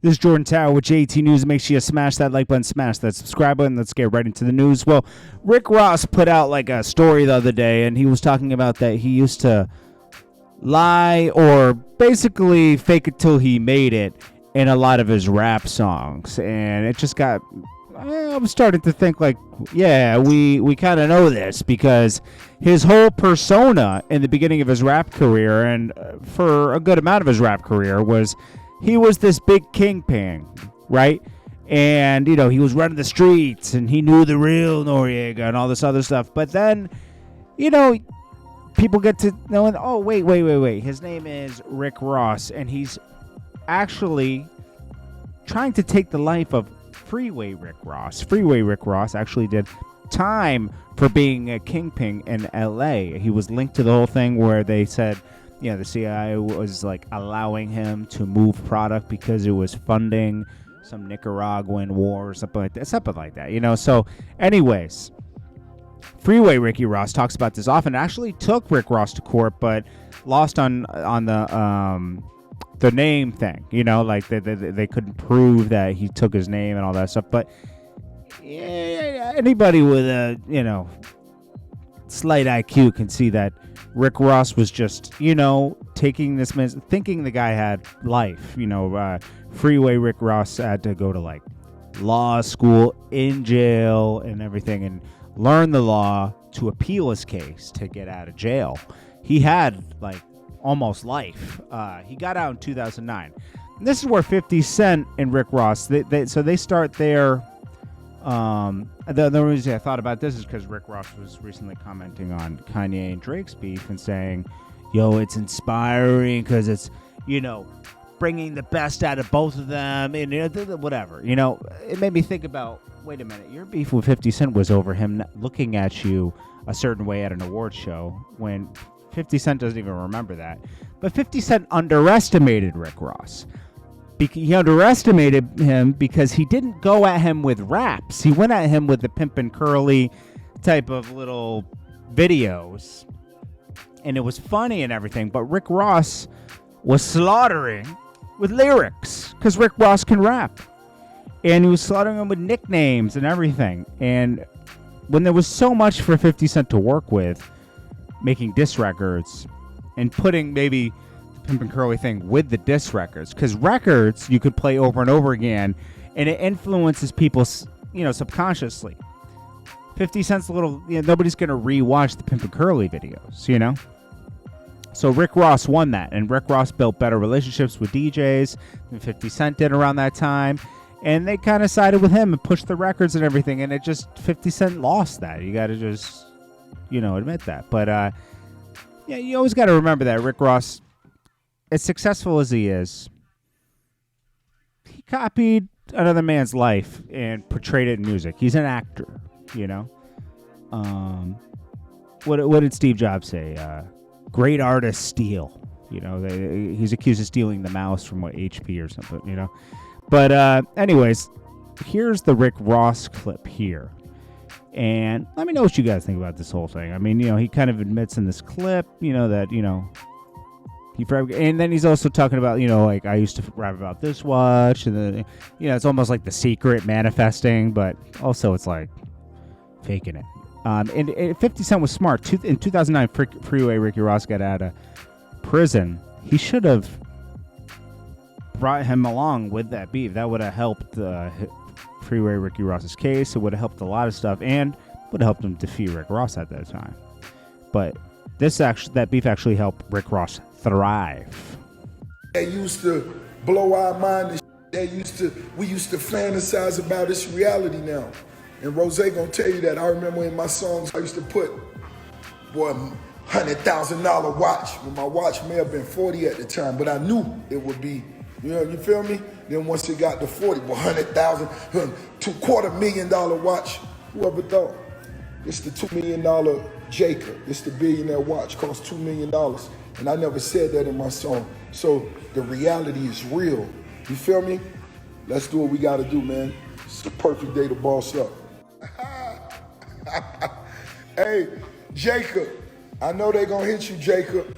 This is Jordan Tower with JT News. Make sure you smash that like button, smash that subscribe button. Let's get right into the news. Well, Rick Ross put out like a story the other day, and he was talking about that he used to lie or basically fake it till he made it in a lot of his rap songs. And it just got, I was starting to think like, yeah, we kind of know this, because his whole persona in the beginning of his rap career and for a good amount of his rap career was he was this big kingpin, right? And, you know, he was running the streets and he knew the real Noriega and all this other stuff. But then, you know, people get to know, oh, wait. His name is Rick Ross, and he's actually trying to take the life of Freeway Rick Ross. Freeway Rick Ross actually did time for being a kingpin in L.A. He was linked to the whole thing where they said, you know, the CIA was like allowing him to move product because it was funding some Nicaraguan war or something like that, you know. So anyways, Freeway Ricky Ross talks about this often. Actually took Rick Ross to court, but lost on the name thing, you know, like they couldn't prove that he took his name and all that stuff. But yeah, anybody with a, you know, slight IQ can see that Rick Ross was just, you know, taking this man, thinking the guy had life. You know, Freeway Rick Ross had to go to like law school, in jail and everything, and learn the law to appeal his case to get out of jail. He had like almost life. He got out in 2009. And this is where 50 Cent and Rick Ross, they start their... The reason I thought about this is because Rick Ross was recently commenting on Kanye and Drake's beef and saying, yo, it's inspiring because it's, you know, bringing the best out of both of them and, you know, whatever. You know, it made me think about, wait a minute, your beef with 50 Cent was over him looking at you a certain way at an award show when 50 Cent doesn't even remember that. But 50 Cent underestimated Rick Ross. He underestimated him because he didn't go at him with raps. He went at him with the Pimpin' Curly type of little videos. And it was funny and everything. But Rick Ross was slaughtering with lyrics because Rick Ross can rap. And he was slaughtering him with nicknames and everything. And when there was so much for 50 Cent to work with, making diss records and putting maybe Pimpin' Curly thing with the diss records, because records you could play over and over again and it influences people, you know, subconsciously. 50 Cent's a little, you know, nobody's gonna rewatch the Pimpin' Curly videos, you know. So Rick Ross won that, and Rick Ross built better relationships with DJs than 50 Cent did around that time, and they kind of sided with him and pushed the records and everything, and it just 50 Cent lost that. You got to just, you know, admit that. But yeah, you always got to remember that Rick Ross, as successful as he is, he copied another man's life and portrayed it in music. He's an actor, you know. What did Steve Jobs say? Great artists steal. You know, he's accused of stealing the mouse from HP or something, you know. But anyways, here's the Rick Ross clip here. And let me know what you guys think about this whole thing. I mean, you know, he kind of admits in this clip, you know, that, you know, and then he's also talking about, you know, like, I used to rap about this watch, and then, you know, it's almost like The Secret manifesting, but also it's like faking it. And 50 Cent was smart. In 2009, Freeway Ricky Ross got out of prison. He should have brought him along with that beef. That would have helped Freeway Ricky Ross's case. It would have helped a lot of stuff, and would have helped him defeat Rick Ross at that time. But that beef actually helped Rick Ross thrive. They used to blow our mind. We used to fantasize about this reality now. And Rose gonna tell you that. I remember in my songs I used to put, boy, $100,000 watch. When my watch may have been 40 at the time, but I knew it would be, you know, you feel me? Then once it got to 40, well, 100,000, $250,000 watch. Whoever thought? It's the $2 million Jacob. It's the billionaire watch, cost $2 million. And I never said that in my song. So the reality is real. You feel me? Let's do what we gotta do, man. It's the perfect day to boss up. Hey, Jacob, I know they gonna hit you, Jacob,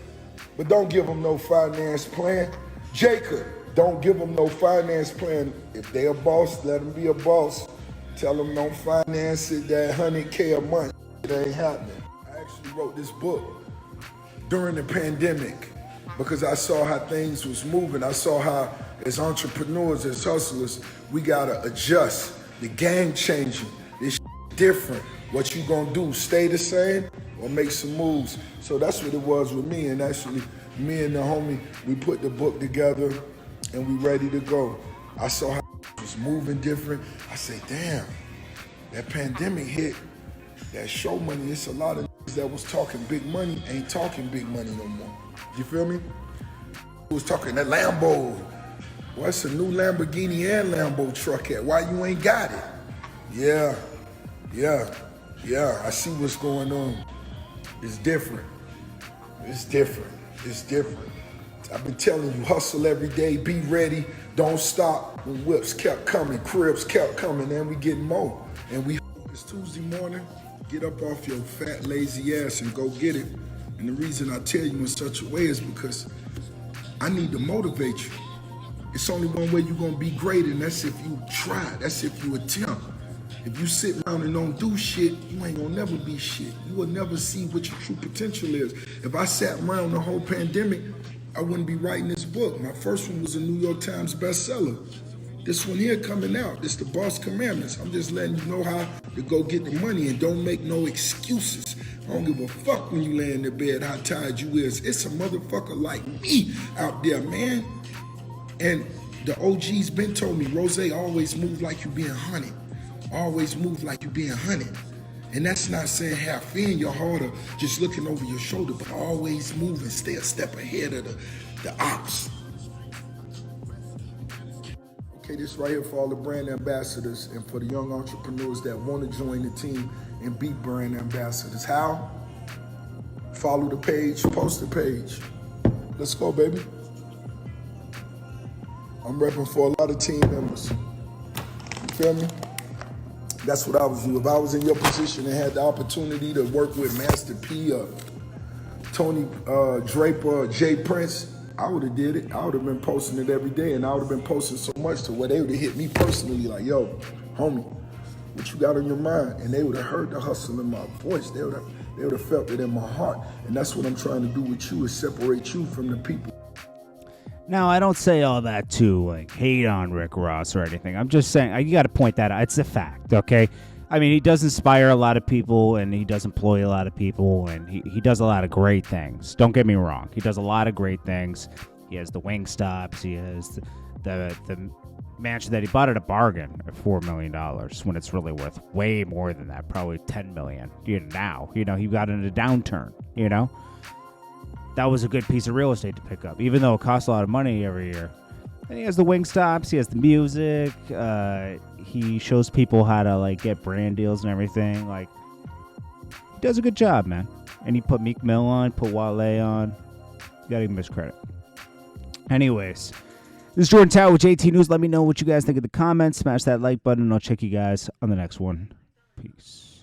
but don't give them no finance plan. Jacob, don't give them no finance plan. If they a boss, let them be a boss. Tell them don't finance it, that 100K a month. It ain't happening. I actually wrote this book during the pandemic because I saw how things was moving. I saw how as entrepreneurs, as hustlers, we gotta adjust. The game changing. This different. What you gonna do? Stay the same or make some moves? So that's what it was with me. And actually, me and the homie, we put the book together and we ready to go. I saw how it was moving different. I say, damn, that pandemic hit, that show money, it's a lot of that was talking big money, ain't talking big money no more. You feel me? Was talking that Lambo. What's a new Lamborghini and Lambo truck at? Why you ain't got it? Yeah, I see what's going on. It's different. It's different. I've been telling you, hustle every day, be ready, don't stop. When whips kept coming, cribs kept coming, and we getting more. And it's Tuesday morning, get up off your fat, lazy ass and go get it. And the reason I tell you in such a way is because I need to motivate you. It's only one way you're gonna be great, and that's if you try, that's if you attempt. If you sit around and don't do shit, you ain't gonna never be shit. You will never see what your true potential is. If I sat around the whole pandemic, I wouldn't be writing this book. My first one was a New York Times bestseller. This one here coming out, it's the Boss Commandments. I'm just letting you know how to go get the money and don't make no excuses. I don't give a fuck when you lay in the bed how tired you is. It's a motherfucker like me out there, man. And the OG's been told me, Rose, always move like you being hunted. Always move like you being hunted. And that's not saying have fear in your heart or just looking over your shoulder, but always move and stay a step ahead of the ops. Okay, this right here for all the brand ambassadors and for the young entrepreneurs that want to join the team and be brand ambassadors. How? Follow the page, post the page. Let's go, baby. I'm repping for a lot of team members. You feel me? That's what I was doing. If I was in your position and had the opportunity to work with Master P, Tony Draper, Jay Prince, I would have did it. I would have been posting it every day, and I would have been posting so much to where they would have hit me personally like, yo, homie, what you got on your mind? And they would have heard the hustle in my voice. They would have felt it in my heart. And that's what I'm trying to do with you, is separate you from the people. Now, I don't say all that to like hate on Rick Ross or anything. I'm just saying, you got to point that out. It's a fact, okay? I mean, he does inspire a lot of people, and he does employ a lot of people, and he does a lot of great things. Don't get me wrong. He does a lot of great things. He has the wing stops. He has the mansion that he bought at a bargain at $4 million when it's really worth way more than that, probably $10 million. Now, he got in a downturn, That was a good piece of real estate to pick up, even though it costs a lot of money every year. And he has the wing stops. He has the music. He shows people how to get brand deals and everything. He does a good job, man. And he put Meek Mill on, put Wale on. You gotta give him his credit. Anyways, this is Jordan Tower with JT News. Let me know what you guys think in the comments. Smash that like button, and I'll check you guys on the next one. Peace.